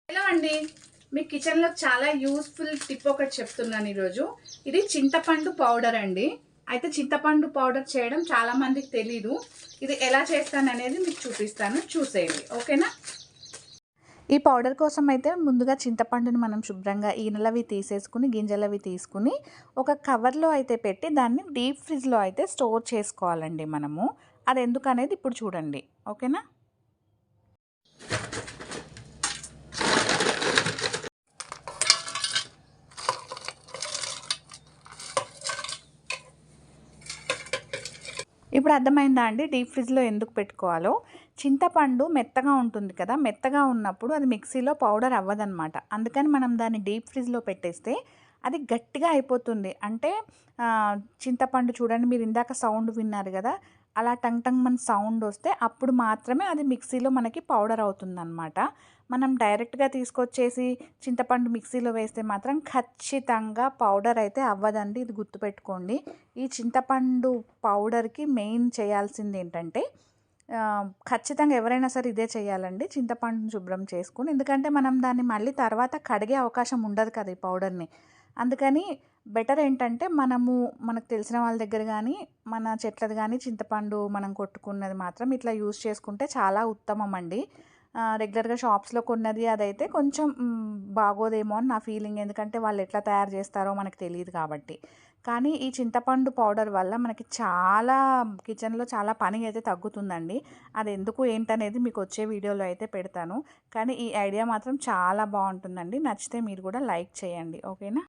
Hello అండి, మీ కిచెన్లో చాలా యూస్ఫుల్ టిప్ ఒకటి చెప్తున్నాను ఈరోజు. ఇది చింతపండు పౌడర్ అండి. అయితే చింతపండు పౌడర్ చేయడం చాలా మందికి తెలీదు. ఇది ఎలా చేస్తాను అనేది మీకు చూపిస్తాను, చూసేయండి. ఓకేనా? ఈ పౌడర్ కోసం అయితే ముందుగా చింతపండుని మనం శుభ్రంగా ఈనెలవి తీసేసుకుని గింజలవి తీసుకుని ఒక కవర్లో అయితే పెట్టి దాన్ని డీప్ ఫ్రిడ్జ్లో అయితే స్టోర్ చేసుకోవాలండి మనము. అది ఎందుకనేది ఇప్పుడు చూడండి. ఓకేనా? ఇప్పుడు అర్థమైందా అండి డీప్ ఫ్రిడ్జ్లో ఎందుకు పెట్టుకోవాలో? చింతపండు మెత్తగా ఉంటుంది కదా, మెత్తగా ఉన్నప్పుడు అది మిక్సీలో పౌడర్ అవ్వదనమాట. అందుకని మనం దాన్ని డీప్ ఫ్రిడ్జ్లో పెట్టేస్తే అది గట్టిగా అయిపోతుంది. అంటే చింతపండు చూడండి, మీరు ఇందాక సౌండ్ విన్నారు కదా, అలా టంగ్ టంగ్ మన సౌండ్ వస్తే అప్పుడు మాత్రమే అది మిక్సీలో మనకి పౌడర్ అవుతుందన్నమాట. మనం డైరెక్ట్గా తీసుకొచ్చేసి చింతపండు మిక్సీలో వేస్తే మాత్రం ఖచ్చితంగా పౌడర్ అయితే అవ్వదండి. ఇది గుర్తుపెట్టుకోండి. ఈ చింతపండు పౌడర్కి మెయిన్ చేయాల్సింది ఏంటంటే, ఖచ్చితంగా ఎవరైనా సరే ఇదే చేయాలండి. చింతపండుని శుభ్రం చేసుకుని, ఎందుకంటే మనం దాన్ని మళ్ళీ తర్వాత కడిగే అవకాశం ఉండదు కదా ఈ పౌడర్ని. అందుకని బెటర్ ఏంటంటే, మనకు తెలిసిన వాళ్ళ దగ్గర కానీ మన చెట్లది కానీ చింతపండు మనం కొట్టుకున్నది మాత్రం ఇట్లా యూజ్ చేసుకుంటే చాలా ఉత్తమం అండి. రెగ్యులర్గా షాప్స్లో కొన్నది అదైతే కొంచెం బాగోదేమో అని నా ఫీలింగ్. ఎందుకంటే వాళ్ళు ఎట్లా తయారు చేస్తారో మనకు తెలియదు కాబట్టి. కానీ ఈ చింతపండు పౌడర్ వల్ల మనకి చాలా కిచెన్లో చాలా పని అయితే తగ్గుతుందండి. అది ఎందుకు ఏంటనేది మీకు వచ్చే వీడియోలో అయితే పెడతాను. కానీ ఈ ఐడియా మాత్రం చాలా బాగుంటుందండి. నచ్చితే మీరు కూడా లైక్ చేయండి. ఓకేనా?